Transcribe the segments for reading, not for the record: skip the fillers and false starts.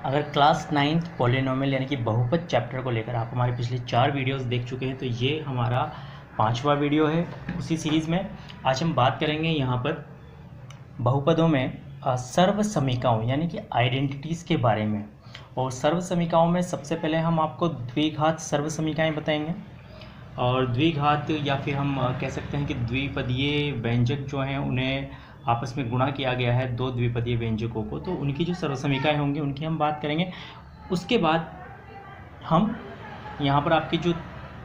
अगर class 9th polynomial यानी कि बहुपद चैप्टर को लेकर आप हमारे पिछले 4 वीडियोस देख चुके हैं, तो ये हमारा 5वां वीडियो है उसी सीरीज़ में। आज हम बात करेंगे यहाँ पर बहुपदों में सर्व समीकाओं यानी कि आइडेंटिटीज़ के बारे में। और सर्व समीकाओं में सबसे पहले हम आपको द्विघात सर्व समीकाएँ बताएंगे। और द्विघात या फिर हम कह सकते हैं कि द्विपदीय व्यंजक जो हैं उन्हें आपस में गुणा किया गया है दो द्विपदीय व्यंजकों को, तो उनकी जो सर्व समीकाएँ होंगी उनकी हम बात करेंगे। उसके बाद हम यहाँ पर आपकी जो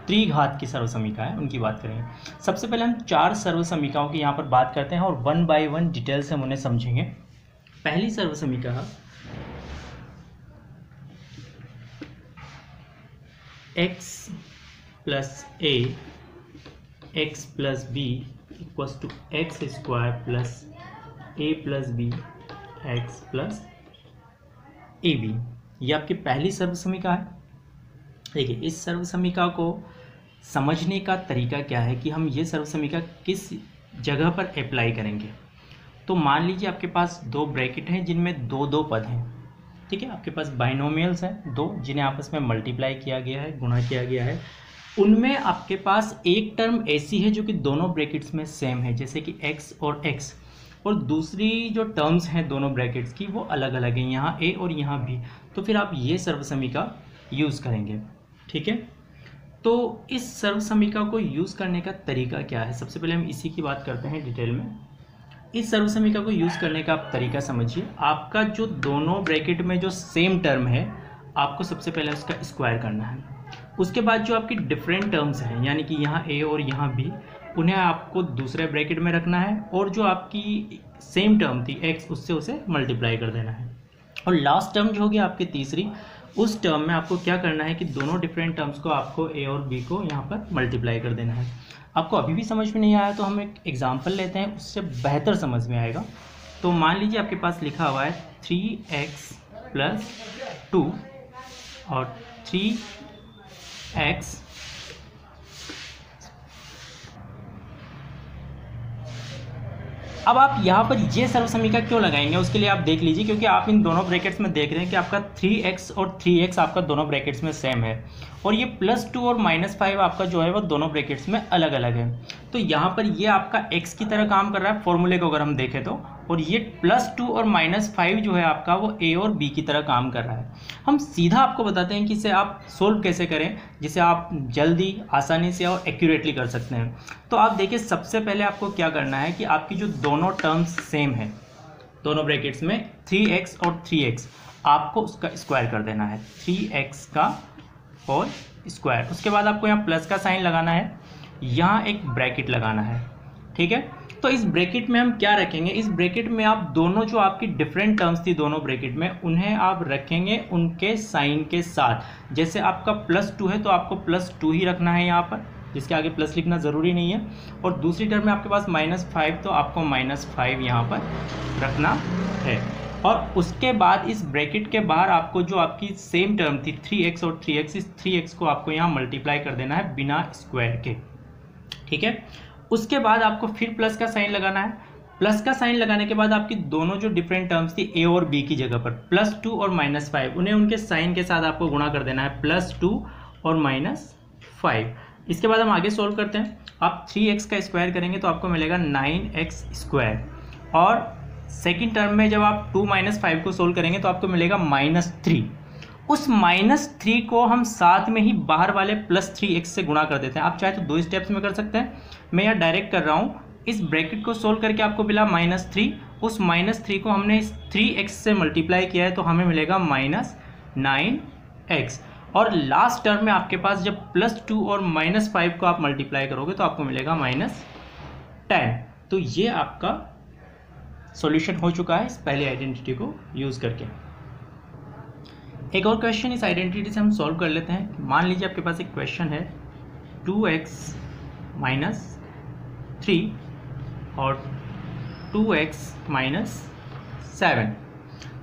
त्रिघात की सर्व समीका है उनकी बात करेंगे। सबसे पहले हम 4 सर्व समीकाओं की यहाँ पर बात करते हैं और 1 बाय 1 डिटेल से हम उन्हें समझेंगे। पहली सर्व समीका x plus a x plus b equals to x square plus a plus b x plus a b, ये आपकी पहली सर्व समीका है। देखिए, इस सर्व समीका को समझने का तरीका क्या है कि हम ये सर्व समीका किस जगह पर अप्लाई करेंगे। तो मान लीजिए आपके पास दो ब्रैकेट हैं जिनमें दो दो पद हैं, ठीक है। आपके पास बाइनोमियल्स हैं दो जिन्हें आपस में मल्टीप्लाई किया गया है, गुणा किया गया है। उनमें आपके पास एक टर्म ऐसी है जो कि दोनों ब्रैकेट्स में सेम है, जैसे कि x और x, और दूसरी जो टर्म्स हैं दोनों ब्रैकेट्स की वो अलग अलग हैं, यहाँ a और यहाँ b। तो फिर आप ये सर्व समीका यूज़ करेंगे, ठीक है। तो इस सर्व समीका को यूज़ करने का तरीका क्या है, सबसे पहले हम इसी की बात करते हैं डिटेल में। इस सर्व समीका को यूज़ करने का आप तरीका समझिए। आपका जो दोनों ब्रैकेट में जो सेम टर्म है आपको सबसे पहले उसका स्क्वायर करना है। उसके बाद जो आपकी डिफरेंट टर्म्स हैं यानी कि यहाँ a और यहाँ b, उन्हें आपको दूसरे ब्रैकेट में रखना है और जो आपकी सेम टर्म थी x उससे उसे मल्टीप्लाई कर देना है। और लास्ट टर्म जो होगी आपकी तीसरी, उस टर्म में आपको क्या करना है कि दोनों डिफरेंट टर्म्स को आपको a और b को यहाँ पर मल्टीप्लाई कर देना है। आपको अभी भी समझ में नहीं आया तो हम एक एग्जाम्पल लेते हैं, उससे बेहतर समझ में आएगा। तो मान लीजिए आपके पास लिखा हुआ है 3x प्लस 2 और 3x अब आप यहाँ पर ये सर्व समीका क्यों लगाएंगे उसके लिए आप देख लीजिए, क्योंकि आप इन दोनों ब्रैकेट्स में देख रहे हैं कि आपका 3x और 3x आपका दोनों ब्रैकेट्स में सेम है, और ये +2 और -5 आपका जो है वो दोनों ब्रैकेट्स में अलग अलग है। तो यहाँ पर ये आपका x की तरह काम कर रहा है फॉर्मूले को अगर हम देखें तो, और ये +2 और -5 जो है आपका वो a और b की तरह काम कर रहा है। हम सीधा आपको बताते हैं कि इसे आप सोल्व कैसे करें जिसे आप जल्दी आसानी से और एक्यूरेटली कर सकते हैं। तो आप देखिए, सबसे पहले आपको क्या करना है कि आपकी जो दोनों टर्म्स सेम है दोनों ब्रैकेट्स में 3x और 3x, आपको उसका स्क्वायर कर देना है, 3x का और स्क्वायर। उसके बाद आपको यहाँ प्लस का साइन लगाना है, यहाँ एक ब्रैकेट लगाना है, ठीक है। तो इस ब्रैकेट में हम क्या रखेंगे, इस ब्रैकेट में आप दोनों जो आपकी डिफरेंट टर्म्स थी दोनों ब्रैकेट में उन्हें आप रखेंगे उनके साइन के साथ। जैसे आपका +2 है तो आपको +2 ही रखना है यहाँ पर, जिसके आगे प्लस लिखना ज़रूरी नहीं है। और दूसरी टर्म में आपके पास -5 तो आपको -5 यहाँ पर रखना है। और उसके बाद इस ब्रैकेट के बाहर आपको जो आपकी सेम टर्म थी 3x और 3x, इस 3x को आपको यहाँ मल्टीप्लाई कर देना है बिना स्क्वायर के, ठीक है। उसके बाद आपको फिर प्लस का साइन लगाना है। प्लस का साइन लगाने के बाद आपकी दोनों जो डिफरेंट टर्म्स थी a और b की जगह पर +2 और -5, उन्हें उनके साइन के साथ आपको गुणा कर देना है, +2 और -5। इसके बाद हम आगे सोल्व करते हैं। आप 3x का स्क्वायर करेंगे तो आपको मिलेगा 9x स्क्वायर, और सेकेंड टर्म में जब आप 2 - 5 को सोल्व करेंगे तो आपको मिलेगा -3। उस -3 को हम साथ में ही बाहर वाले +3x से गुणा कर देते हैं। आप चाहे तो 2 स्टेप्स में कर सकते हैं, मैं यहाँ डायरेक्ट कर रहा हूँ। इस ब्रैकेट को सोल्व करके आपको मिला -3, उस -3 को हमने इस 3x से मल्टीप्लाई किया है तो हमें मिलेगा -9x। और लास्ट टर्म में आपके पास जब +2 और -5 को आप मल्टीप्लाई करोगे तो आपको मिलेगा -10। तो ये आपका सॉल्यूशन हो चुका है इस पहली आइडेंटिटी को यूज़ करके। एक और क्वेश्चन इस आइडेंटिटी से हम सॉल्व कर लेते हैं। मान लीजिए आपके पास एक क्वेश्चन है 2x - 3 और 2x - 7।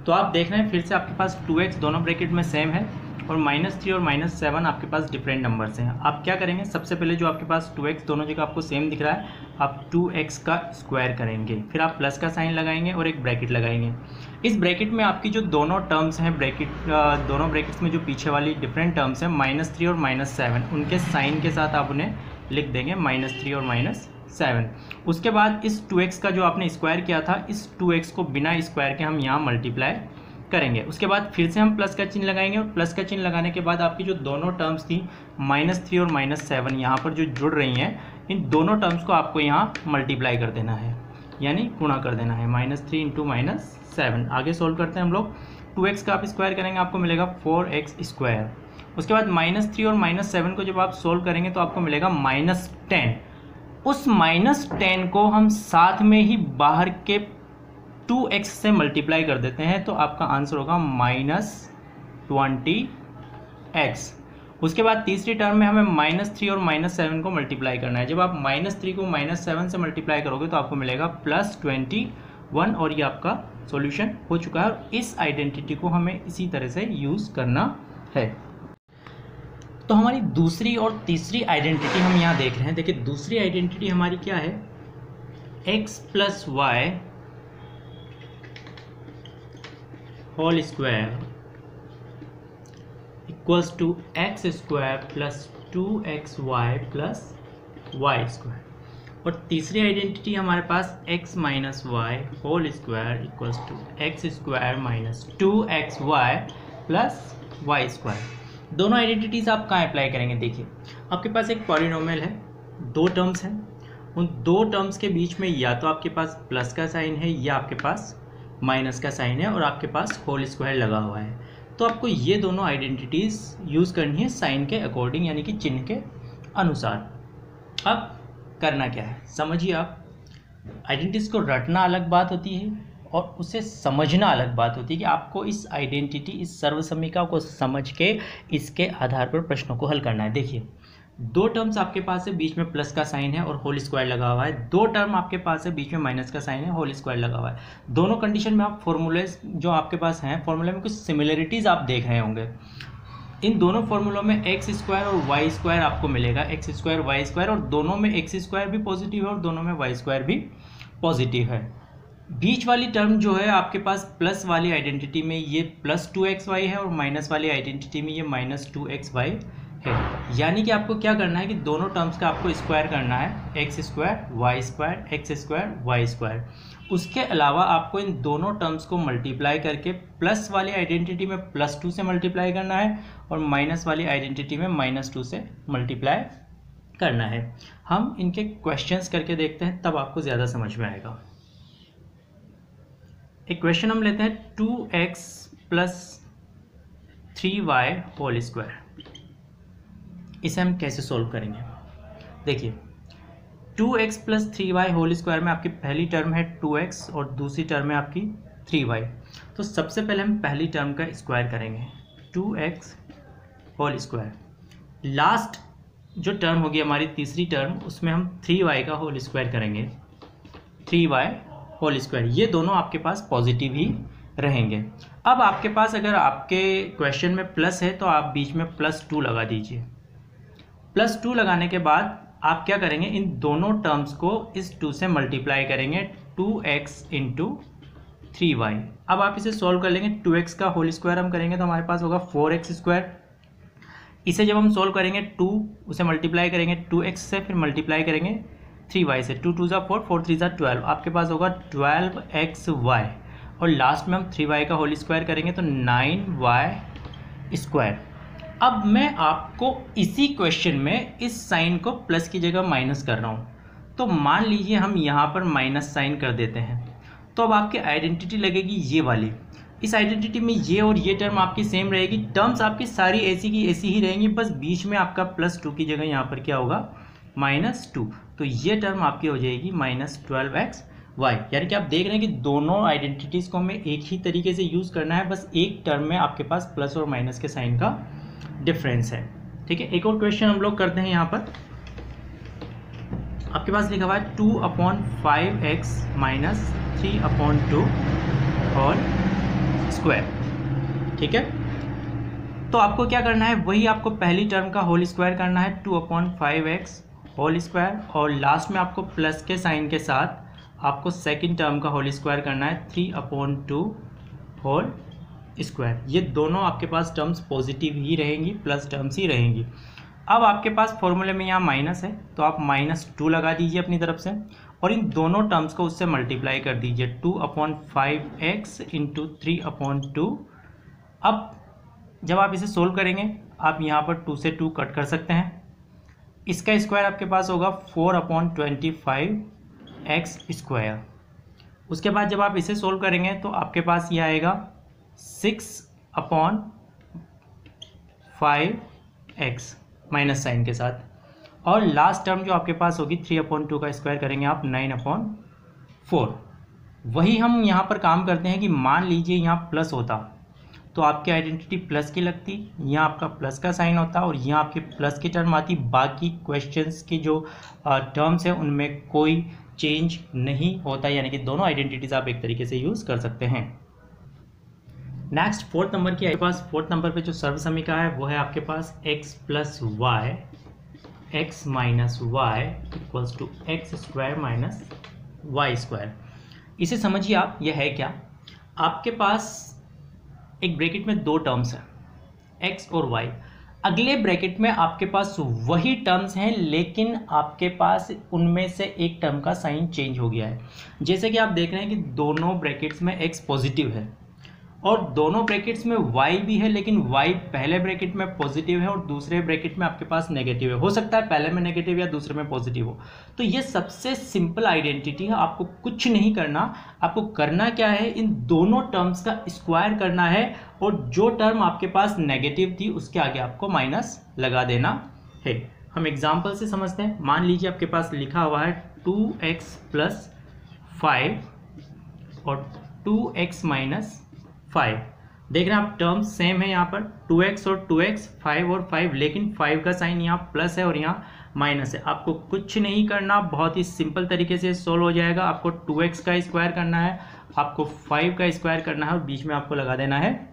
तो आप देख रहे हैं फिर से आपके पास 2x दोनों ब्रैकेट में सेम है, और -3 और -7 आपके पास डिफरेंट नंबर्स हैं। आप क्या करेंगे, सबसे पहले जो आपके पास 2x दोनों जगह आपको सेम दिख रहा है, आप 2x का स्क्वायर करेंगे, फिर आप प्लस का साइन लगाएंगे और एक ब्रैकेट लगाएंगे। इस ब्रैकेट में आपकी जो दोनों टर्म्स हैं, दोनों ब्रैकेट्स में जो पीछे वाली डिफरेंट टर्म्स हैं -3 और -7, उनके साइन के साथ आप उन्हें लिख देंगे -3 और -7। उसके बाद इस 2x का जो आपने स्क्वायर किया था, इस 2x को बिना स्क्वायर के हम यहाँ मल्टीप्लाई करेंगे। उसके बाद फिर से हम प्लस का चिन्ह लगाएंगे और प्लस का चिन्ह लगाने के बाद आपकी जो दोनों टर्म्स थी -3 और -7 यहाँ पर जो जुड़ रही हैं, इन दोनों टर्म्स को आपको यहाँ मल्टीप्लाई कर देना है, यानी गुणा कर देना है। -3 इंटू -7। आगे सोल्व करते हैं हम लोग। 2x का आप स्क्वायर करेंगे, आपको मिलेगा 4x स्क्वायर। उसके बाद -3 और -7 को जब आप सोल्व करेंगे तो आपको मिलेगा -10। उस -10 को हम साथ में ही बाहर के 2x से मल्टीप्लाई कर देते हैं, तो आपका आंसर होगा -20x। उसके बाद तीसरी टर्म में हमें -3 और -7 को मल्टीप्लाई करना है। जब आप -3 को -7 से मल्टीप्लाई करोगे तो आपको मिलेगा +21, और ये आपका सॉल्यूशन हो चुका है। और इस आइडेंटिटी को हमें इसी तरह से यूज़ करना है। तो हमारी दूसरी और तीसरी आइडेंटिटी हम यहाँ देख रहे हैं। देखिए दूसरी आइडेंटिटी हमारी क्या है, x + y whole square equals to x square + 2xy + y square. और तीसरी आइडेंटिटी हमारे पास x - y whole square equals to x square - 2xy + y square. दोनों आइडेंटिटीज़ आप कहाँ अप्लाई करेंगे, देखिए आपके पास एक पॉलिनोमियल है, दो टर्म्स हैं, उन दो टर्म्स के बीच में या तो आपके पास प्लस का साइन है या आपके पास माइनस का साइन है, और आपके पास होल स्क्वायर लगा हुआ है। तो आपको ये दोनों आइडेंटिटीज़ यूज़ करनी है साइन के अकॉर्डिंग, यानी कि चिन्ह के अनुसार। अब करना क्या है, समझिए आप। आइडेंटिटीज़ को रटना अलग बात होती है और उसे समझना अलग बात होती है कि आपको इस आइडेंटिटी, इस सर्वसमीका को समझ के इसके आधार पर प्रश्नों को हल करना है। देखिए दो टर्म्स आपके पास है, बीच में प्लस का साइन है और होल स्क्वायर लगा हुआ है। दो टर्म आपके पास है, बीच में माइनस का साइन है, होल स्क्वायर लगा हुआ है। दोनों कंडीशन में आप फॉर्मूले जो आपके पास हैं, फॉर्मूले में कुछ सिमिलरिटीज़ आप देख रहे होंगे। इन दोनों फॉर्मूलों में एक्स स्क्वायर और वाई स्क्वायर आपको मिलेगा, एक्स स्क्वायर वाई स्क्वायर, और दोनों में एक्स स्क्वायर भी पॉजिटिव है और दोनों में वाई स्क्वायर भी पॉजिटिव है। बीच वाली टर्म जो है आपके पास प्लस वाली आइडेंटिटी में ये +2xy है और माइनस वाली आइडेंटिटी में ये -2xy है। यानी कि आपको क्या करना है कि दोनों टर्म्स का आपको स्क्वायर करना है, x square y square, x square y square. उसके अलावा आपको इन दोनों टर्म्स को मल्टीप्लाई करके प्लस वाली आइडेंटिटी में +2 से मल्टीप्लाई करना है और माइनस वाली आइडेंटिटी में -2 से मल्टीप्लाई करना है। हम इनके क्वेश्चंस करके देखते हैं, तब आपको ज़्यादा समझ में आएगा। एक क्वेश्चन हम लेते हैं, 2x + 3y होल स्क्वायर। इसे हम कैसे सोल्व करेंगे, देखिए 2x + 3y होल स्क्वायर में आपकी पहली टर्म है 2x और दूसरी टर्म है आपकी 3y। तो सबसे पहले हम पहली टर्म का स्क्वायर करेंगे, 2x होल स्क्वायर। लास्ट जो टर्म होगी हमारी तीसरी टर्म, उसमें हम 3y का होल स्क्वायर करेंगे, 3y होल स्क्वायर। ये दोनों आपके पास पॉजिटिव ही रहेंगे। अब आपके पास अगर आपके क्वेश्चन में प्लस है तो आप बीच में +2 लगा दीजिए। +2 लगाने के बाद आप क्या करेंगे, इन दोनों टर्म्स को इस 2 से मल्टीप्लाई करेंगे, 2x × 3y। अब आप इसे सॉल्व कर लेंगे, 2x का होल स्क्वायर हम करेंगे तो हमारे पास होगा 4x स्क्वायर। इसे जब हम सॉल्व करेंगे 2 उसे मल्टीप्लाई करेंगे 2x से, फिर मल्टीप्लाई करेंगे 3y से, 2 × 2 = 4, 4 × 3 = 12। आपके पास होगा 12xy और लास्ट में हम 3y का होल स्क्वायर करेंगे तो 9y स्क्वायर। अब मैं आपको इसी क्वेश्चन में इस साइन को प्लस की जगह माइनस कर रहा हूँ, तो मान लीजिए हम यहाँ पर माइनस साइन कर देते हैं, तो अब आपकी आइडेंटिटी लगेगी ये वाली। इस आइडेंटिटी में ये और ये टर्म आपकी सेम रहेगी, टर्म्स आपकी सारी ऐसी की ऐसी ही रहेंगी, बस बीच में आपका +2 की जगह यहाँ पर क्या होगा, -2। तो ये टर्म आपकी हो जाएगी -12xy। यानी कि आप देख रहे हैं कि दोनों आइडेंटिटीज़ को हमें एक ही तरीके से यूज़ करना है, बस एक टर्म में आपके पास प्लस और माइनस के साइन का डिफरेंस है। ठीक है, एक और क्वेश्चन हम लोग करते हैं। यहाँ पर आपके पास लिखा हुआ है 2/5x - 3/2 होल स्क्वायर। ठीक है, तो आपको क्या करना है, वही आपको पहली टर्म का होल स्क्वायर करना है 2/5x होल स्क्वायर, और लास्ट में आपको प्लस के साइन के साथ आपको सेकंड टर्म का होल स्क्वायर करना है 3/2 होल स्क्वायर। ये दोनों आपके पास टर्म्स पॉजिटिव ही रहेंगी, प्लस टर्म्स ही रहेंगी। अब आपके पास फॉर्मूले में यहाँ माइनस है तो आप -2 लगा दीजिए अपनी तरफ से, और इन दोनों टर्म्स को उससे मल्टीप्लाई कर दीजिए 2/5x इंटू 3/2। अब जब आप इसे सोल्व करेंगे आप यहाँ पर 2 से 2 कट कर सकते हैं। इसका स्क्वायर आपके पास होगा 4/25x स्क्वायर। उसके बाद जब आप इसे सोल्व करेंगे तो आपके पास ये आएगा 6/5x माइनस साइन के साथ, और लास्ट टर्म जो आपके पास होगी 3/2 का स्क्वायर करेंगे आप 9/4। वही हम यहाँ पर काम करते हैं कि मान लीजिए यहाँ प्लस होता तो आपकी आइडेंटिटी प्लस की लगती, यहाँ आपका प्लस का साइन होता और यहाँ आपके प्लस की टर्म आती। बाकी क्वेश्चंस की जो टर्म्स हैं उनमें कोई चेंज नहीं होता, यानी कि दोनों आइडेंटिटीज आप एक तरीके से यूज़ कर सकते हैं। नेक्स्ट फोर्थ नंबर की आपके पास, फोर्थ नंबर पे जो सर्व समीकरण है वो है आपके पास x plus y x minus y equals to x square minus y square. इसे समझिए आप, यह है क्या, आपके पास एक ब्रैकेट में दो टर्म्स हैं x और y, अगले ब्रैकेट में आपके पास वही टर्म्स हैं लेकिन आपके पास उनमें से एक टर्म का साइन चेंज हो गया है। जैसे कि आप देख रहे हैं कि दोनों ब्रैकेट्स में x पॉजिटिव है और दोनों ब्रैकेट्स में y भी है, लेकिन y पहले ब्रैकेट में पॉजिटिव है और दूसरे ब्रैकेट में आपके पास नेगेटिव है। हो सकता है पहले में नेगेटिव या दूसरे में पॉजिटिव हो। तो ये सबसे सिंपल आइडेंटिटी है, आपको कुछ नहीं करना। आपको करना क्या है, इन दोनों टर्म्स का स्क्वायर करना है और जो टर्म आपके पास नेगेटिव थी उसके आगे आपको माइनस लगा देना है। हम एग्जाम्पल से समझते हैं। मान लीजिए आपके पास लिखा हुआ है 2x प्लस 5 और 2x माइनस 5। देख रहे हैं आप, टर्म्स सेम है यहाँ पर 2x और 2x, 5 और 5, लेकिन 5 का साइन यहाँ प्लस है और यहाँ माइनस है। आपको कुछ नहीं करना, बहुत ही सिंपल तरीके से सोल्व हो जाएगा। आपको 2x का स्क्वायर करना है, आपको 5 का स्क्वायर करना है और बीच में आपको लगा देना है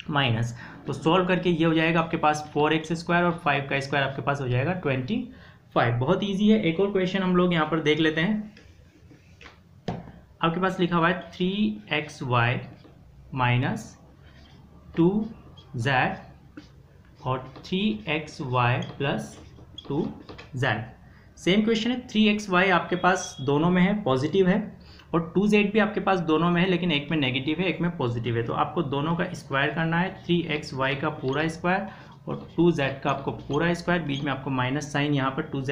माइनस। तो सोल्व करके ये हो जाएगा आपके पास 4x स्क्वायर और 5 का स्क्वायर आपके पास हो जाएगा 25। बहुत ईजी है। एक और क्वेश्चन हम लोग यहाँ पर देख लेते हैं। आपके पास लिखा हुआ है 3xy माइनस 2z और 3xy plus 2z। Same question है। 3xy आपके पास दोनों में है, पॉजिटिव है, और 2z भी आपके पास दोनों में है, लेकिन एक में नेगेटिव है एक में पॉजिटिव है। तो आपको दोनों का स्क्वायर करना है, 3xy का पूरा स्क्वायर और 2z का आपको पूरा स्क्वायर। बीच में आपको माइनस साइन यहाँ पर 2z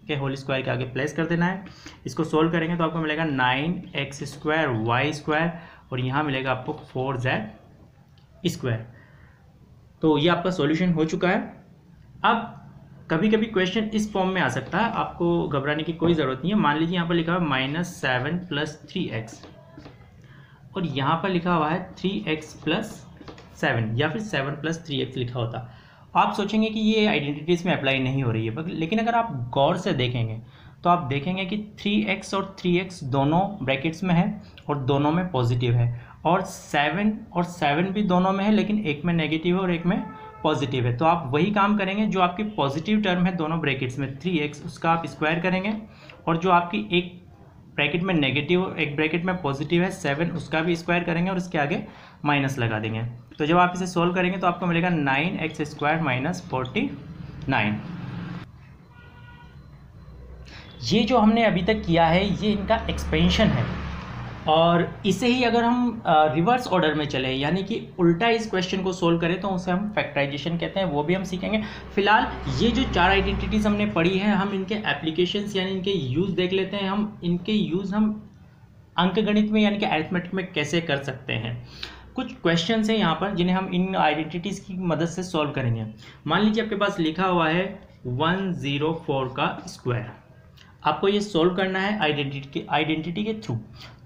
के होल स्क्वायर के आगे प्लेस कर देना है। इसको सोल्व करेंगे तो आपको मिलेगा 9x स्क्वायर वाई स्क्वायर और यहाँ मिलेगा आपको 4z स्क्वायर। तो ये आपका सॉल्यूशन हो चुका है। अब कभी कभी क्वेश्चन इस फॉर्म में आ सकता है, आपको घबराने की कोई ज़रूरत नहीं है। मान लीजिए यहाँ पर लिखा हुआ है -7 प्लस 3x और यहाँ पर लिखा हुआ है 3x प्लस 7 या फिर 7 प्लस 3x लिखा होता। आप सोचेंगे कि ये आइडेंटिटीज़ में अप्लाई नहीं हो रही है, लेकिन अगर आप गौर से देखेंगे तो आप देखेंगे कि 3x और 3x दोनों ब्रैकेट्स में है और दोनों में पॉजिटिव है, और 7 और 7 भी दोनों में है लेकिन एक में नेगेटिव है और एक में पॉजिटिव है। तो आप वही काम करेंगे, जो आपकी पॉजिटिव टर्म है दोनों ब्रैकेट्स में 3x, उसका आप स्क्वायर करेंगे, और जो आपकी एक ब्रैकेट में नेगेटिव और एक ब्रैकेट में पॉजिटिव है 7, उसका भी स्क्वायर करेंगे और उसके आगे माइनस लगा देंगे। तो जब आप इसे सोल्व करेंगे तो आपको मिलेगा 9x स्क्वायर माइनस 49। ये जो हमने अभी तक किया है ये इनका एक्सपेंशन है, और इसे ही अगर हम रिवर्स ऑर्डर में चले, यानी कि उल्टा इस क्वेश्चन को सोल्व करें, तो उसे हम फैक्टराइजेशन कहते हैं, वो भी हम सीखेंगे। फिलहाल ये जो 4 आइडेंटिटीज़ हमने पढ़ी है, हम इनके एप्लीकेशंस यानी इनके यूज़ देख लेते हैं। हम इनके यूज़ हम अंकगणित में यानी कि अरिथमेटिक में कैसे कर सकते हैं। कुछ क्वेश्चंस हैं यहाँ पर जिन्हें हम इन आइडेंटिटीज़ की मदद से सॉल्व करेंगे। मान लीजिए आपके पास लिखा हुआ है 104 का स्क्वायर, आपको ये सोल्व करना है आइडेंटिटी के थ्रू।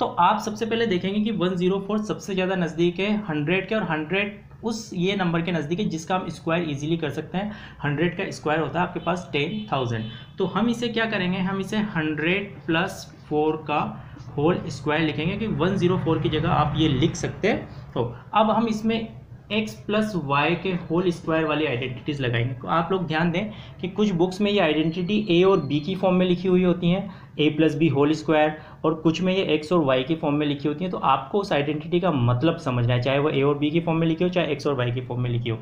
तो आप सबसे पहले देखेंगे कि 104 सबसे ज़्यादा नज़दीक है 100 के, और 100 उस ये नंबर के नज़दीक है जिसका हम स्क्वायर इजीली कर सकते हैं। 100 का स्क्वायर होता है आपके पास 10,000। तो हम इसे क्या करेंगे, हम इसे 100 प्लस 4 का होल स्क्वायर लिखेंगे कि 104 की जगह आप ये लिख सकते हो। अब हम इसमें x प्लस वाई के होल स्क्वायर वाली आइडेंटिटीज़ लगाएंगे। तो आप लोग ध्यान दें कि कुछ बुक्स में ये आइडेंटिटी a और b की फॉर्म में लिखी हुई होती हैं, a plus b whole square, और कुछ में ये x और y की फॉर्म में लिखी होती हैं। तो आपको उस आइडेंटिटी का मतलब समझना है, चाहे वो a और b की फॉर्म में लिखी हो, चाहे x और y की फॉर्म में लिखी हो।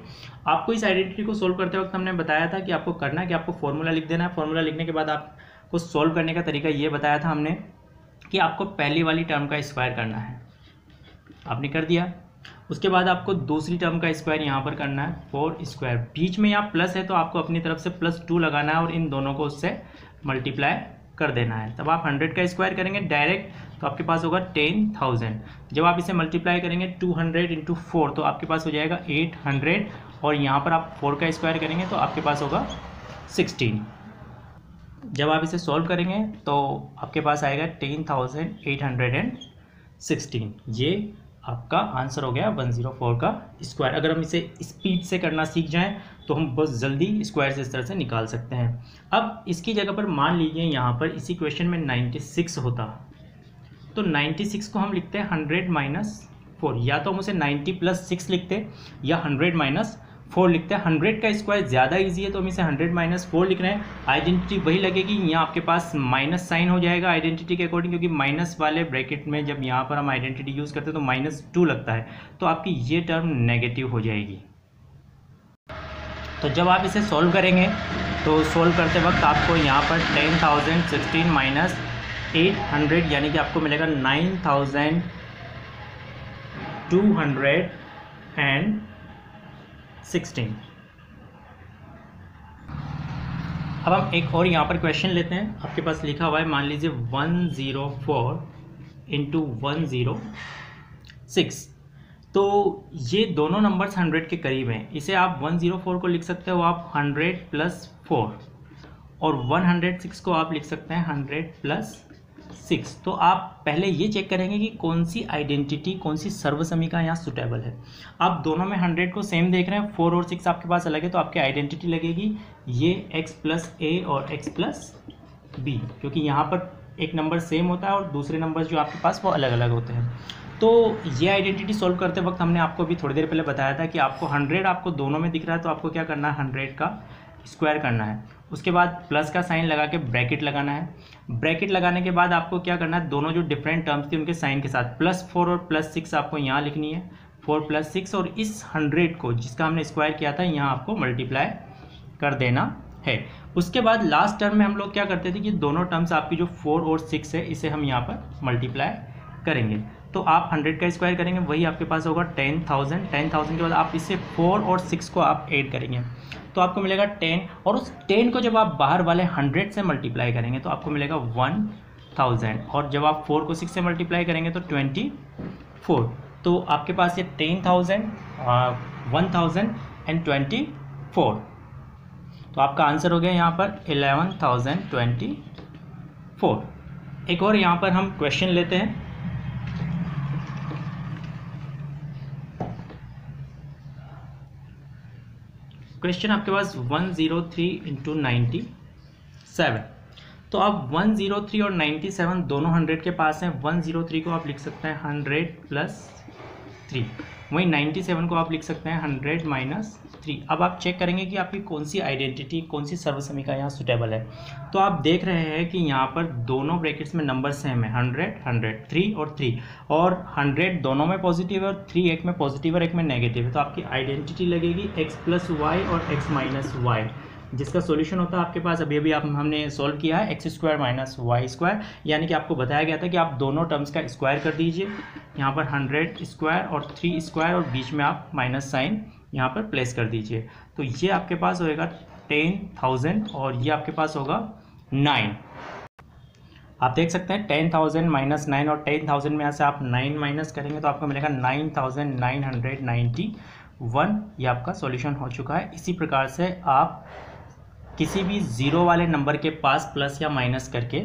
आपको इस आइडेंटिटी को सोल्व करते वक्त हमने बताया था कि आपको करना है कि आपको फॉर्मूला लिख देना है। फॉर्मूला लिखने के बाद आपको सोल्व करने का तरीका ये बताया था हमने कि आपको पहली वाली टर्म का स्क्वायर करना है, आपने कर दिया। उसके बाद आपको दूसरी टर्म का स्क्वायर यहाँ पर करना है 4 स्क्वायर, बीच में यहाँ प्लस है तो आपको अपनी तरफ से +2 लगाना है और इन दोनों को उससे मल्टीप्लाई कर देना है। तब आप 100 का स्क्वायर करेंगे डायरेक्ट तो आपके पास होगा 10,000। जब आप इसे मल्टीप्लाई करेंगे 200 इंटू 4 तो आपके पास हो जाएगा 800, और यहाँ पर आप 4 का स्क्वायर करेंगे तो आपके पास होगा 16। जब आप इसे सॉल्व करेंगे तो आपके पास आएगा 10,816। ये आपका आंसर हो गया 104 का स्क्वायर। अगर हम इसे स्पीड से करना सीख जाएं तो हम बहुत जल्दी स्क्वायर से इस तरह से निकाल सकते हैं। अब इसकी जगह पर मान लीजिए यहाँ पर इसी क्वेश्चन में 96 होता, तो 96 को हम लिखते हैं 100 माइनस 4, या तो हम उसे 90 प्लस 6 लिखते या 100 माइनस 4 लिखते हैं। 100 का स्क्वायर ज़्यादा इजी है तो हम इसे 100 माइनस 4 लिख रहे हैं। आइडेंटिटी वही लगेगी, यहाँ आपके पास माइनस साइन हो जाएगा आइडेंटिटी के अकॉर्डिंग, क्योंकि माइनस वाले ब्रैकेट में जब यहाँ पर हम आइडेंटिटी यूज़ करते हैं तो -2 लगता है, तो आपकी ये टर्म नेगेटिव हो जाएगी। तो जब आप इसे सॉल्व करेंगे तो सॉल्व करते वक्त आपको यहाँ पर 10,016 माइनस 800 यानी कि आपको मिलेगा 9,216। अब हम एक और यहाँ पर क्वेश्चन लेते हैं। आपके पास लिखा हुआ है, मान लीजिए 104 इंटू 106, तो ये दोनों नंबर्स 100 के करीब हैं। इसे आप 104 को लिख सकते हो आप 100 प्लस 4, और 106 को आप लिख सकते हैं 100 प्लस 6। तो आप पहले ये चेक करेंगे कि कौन सी आइडेंटिटी, कौन सी सर्वसमीका यहाँ सुटेबल है। आप दोनों में 100 को सेम देख रहे हैं, 4 और 6 आपके पास अलग है, तो आपकी आइडेंटिटी लगेगी ये x प्लस ए और x प्लस बी, क्योंकि यहाँ पर एक नंबर सेम होता है और दूसरे नंबर जो आपके पास वो अलग अलग होते हैं। तो ये आइडेंटिटी सोल्व करते वक्त हमने आपको अभी थोड़ी देर पहले बताया था कि आपको 100 आपको दोनों में दिख रहा है, तो आपको क्या करना है, 100 का स्क्वायर करना है। उसके बाद प्लस का साइन लगा के ब्रैकेट लगाना है। ब्रैकेट लगाने के बाद आपको क्या करना है, दोनों जो डिफरेंट टर्म्स थी उनके साइन के साथ +4 और +6 आपको यहाँ लिखनी है, 4 + 6, और इस 100 को जिसका हमने स्क्वायर किया था यहाँ आपको मल्टीप्लाई कर देना है। उसके बाद लास्ट टर्म में हम लोग क्या करते थे कि दोनों टर्म्स आपकी जो 4 और 6 है इसे हम यहाँ पर मल्टीप्लाई करेंगे। तो आप 100 का स्क्वायर करेंगे, वही आपके पास होगा 10,000। 10,000 के बाद आप इससे 4 और 6 को आप ऐड करेंगे तो आपको मिलेगा 10, और उस 10 को जब आप बाहर वाले 100 से मल्टीप्लाई करेंगे तो आपको मिलेगा 1000, और जब आप 4 को 6 से मल्टीप्लाई करेंगे तो 24। तो आपके पास ये 10,000, 1024, तो आपका आंसर हो गया यहाँ पर 11,024। एक और यहाँ पर हम क्वेश्चन लेते हैं। क्वेश्चन आपके पास 103 इंटू 97, तो अब 103 और 97 दोनों 100 के पास हैं। 103 को आप लिख सकते हैं 100 प्लस 3, वहीं 97 को आप लिख सकते हैं 100 माइनस 3। अब आप चेक करेंगे कि आपकी कौन सी आइडेंटिटी, कौन सी सर्वसमीका यहाँ सुटेबल है। तो आप देख रहे हैं कि यहाँ पर दोनों ब्रैकेट्स में नंबर सेम है, 100 100, 3 और 3, और 100 दोनों में पॉजिटिव है और 3 एक में पॉजिटिव और एक में नेगेटिव है। तो आपकी आइडेंटिटी लगेगी x प्लस वाई और x माइनस वाई, जिसका सॉल्यूशन होता है आपके पास अभी हमने सॉल्व किया है x square minus y square, यानी कि आपको बताया गया था कि आप दोनों टर्म्स का स्क्वायर कर दीजिए। यहाँ पर 100 स्क्वायर और 3 स्क्वायर, और बीच में आप माइनस साइन यहाँ पर प्लेस कर दीजिए। तो ये आपके पास होएगा 10,000 और ये आपके पास होगा 9। आप देख सकते हैं 10,000 माइनस 9, और 10,000 में यहाँ से आप 9 माइनस करेंगे तो आपको मिलेगा 9,991। ये आपका सॉल्यूशन हो चुका है। इसी प्रकार से आप किसी भी ज़ीरो वाले नंबर के पास प्लस या माइनस करके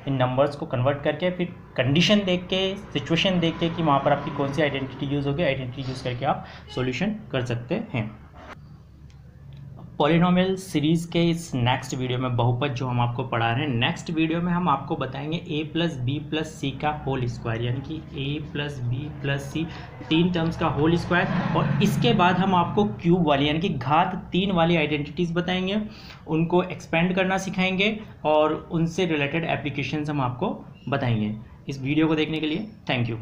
इन नंबर्स को कन्वर्ट करके फिर कंडीशन देख के, सिचुएशन देख के कि वहाँ पर आपकी कौन सी आइडेंटिटी यूज़ होगी, आइडेंटिटी यूज़ करके आप सॉल्यूशन कर सकते हैं। पॉलिनोमियल सीरीज़ के इस नेक्स्ट वीडियो में बहुपद जो हम आपको पढ़ा रहे हैं, नेक्स्ट वीडियो में हम आपको बताएंगे a plus b plus c का होल स्क्वायर, यानी कि a plus b plus c 3 terms का होल स्क्वायर। और इसके बाद हम आपको क्यूब वाली यानी कि घात 3 वाली आइडेंटिटीज़ बताएंगे, उनको एक्सपेंड करना सिखाएंगे और उनसे रिलेटेड एप्लीकेशंस हम आपको बताएंगे। इस वीडियो को देखने के लिए थैंक यू।